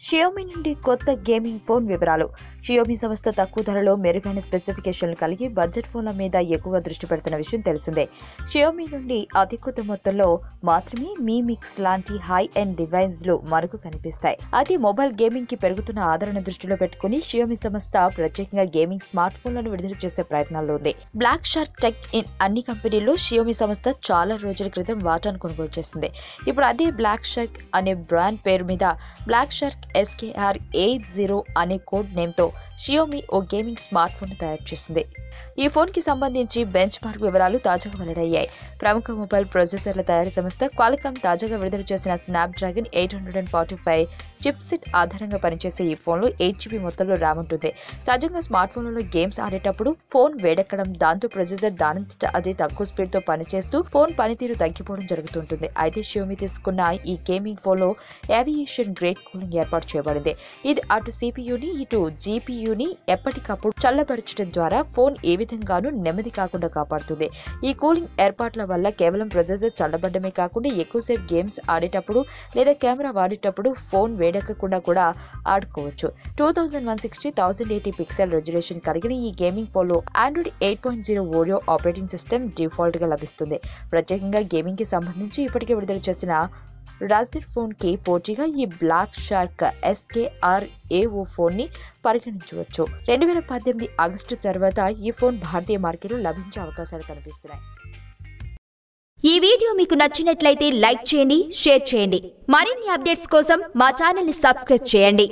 Xiaomi నుండి కొత్త gaming phone వివరాలు. Xiaomi సంస్థ తక్కువ ధరలో మెరుగైన స్పెసిఫికేషన్లు కలిగి బడ్జెట్ ఫోన్ల మీద ఎక్కువ దృష్టి పెడుతున్న విషయం తెలిసిందే. Xiaomi నుండి అతి కొద్ది మొత్తంలో మాత్రమే మీ మిక్స్ లాంటి హై ఎండ్ డివైస్లు మనకు కనిపిస్తాయి. అది మొబైల్ గేమింగ్ కి పెరుగుతున్న ఆదరణ దృష్టిలో పెట్టుకుని Xiaomi సంస్థ ప్రత్యేకంగా గేమింగ్ స్మార్ట్ ఫోన్లను విడుదల చేసే ప్రయత్నాల్లో ఉంది. బ్లాక్ షార్క్ టెక్ ఇన్ అన్ని కంపెనీల్లో Xiaomi సంస్థ చాలా రోజుల క్రితం వాటాను కొనుగోలు చేసింది. ఇప్పుడు అదే బ్లాక్ షార్క్ అనే బ్రాండ్ పేరు మీద Blackshark SKR-A0 అనే కోడ్ నేమ్తో Xiaomi ఓ గేమింగ్ స్మార్ట్ ఫోన్ తయారు చేసింది. ఈ ఫోన్ కి సంబంధించి బెంచ్ మార్క్ వివరాలు తాజాగా వెల్లడయ్యాయి. ప్రముఖ మొబైల్ ప్రాసెసర్ల తయారీ సంస్థ క్వాల్కామ్ తాజాగా విడుదల చేసిన స్నాప్డ్రాగన్ 845 చిప్సెట్ ఆధారంగా పనిచేసే ఈ ఫోన్లో 8GB మొత్తంలో ర్యామ్ ఉంటుంది. సహజంగా స్మార్ట్ ఫోన్లలో గేమ్స్ ఆడేటప్పుడు ఫోన్ వేడెక్కడం, దాంతో ప్రాసెసర్ దానంతట అది తక్కువ స్పీడ్తో పనిచేస్తూ ఫోన్ పనితీరు తగ్గిపోవడం జరుగుతుంటుంది. అయితే Xiaomi తీసుకున్న ఈ గేమింగ్ ఫోన్లో ఏవియేషన్ గ్రేడ్ కూలింగ్ ఏర్పాటు చేయబడింది. ఇది అటు CPUని ఇటు GPUని ఎప్పటికప్పుడు చల్లబరచడం ద్వారా ఫోన్ ఏ విధంగానూ నెమ్మది కాకుండా కాపాడుతుంది. ఈ కూలింగ్ ఏర్పాట్ల వల్ల కేవలం ప్రాసెసర్ చల్లబడమే కాకుండా ఎక్కువసేపు గేమ్స్ ఆడేటప్పుడు లేదా కెమెరా వాడేటప్పుడు ఫోన్ వేడెక్కకుండా కూడా ఆడుకోవచ్చు. 2160 1080 పిక్సెల్ రెజల్యూషన్ కలిగిన ఈ గేమింగ్ ఫోన్లో Android 8.0 Oreo operating system default గా లభిస్తుంది. ప్రత్యేకంగా గేమింగ్ కి సంబంధించి ఇప్పటికే విడుదల చేసిన రాజర్ ఫోన్ కి పోటీగా ఈ బ్లాక్ షార్క్ SKR-A0 ఫోన్ ని పరిగణించవచ్చు. 2018 ఆగస్టు తర్వాత ఈ ఫోన్ భారతీయ మార్కెట్లో లభించే అవకాశాలు కనిపిస్తున్నాయి. ఈ వీడియో మీకు నచ్చినట్లయితే లైక్ చేయండి, షేర్ చేయండి. మరిన్ని అప్డేట్స్ కోసం మా ఛానల్ ని సబ్స్క్రైబ్ చేయండి.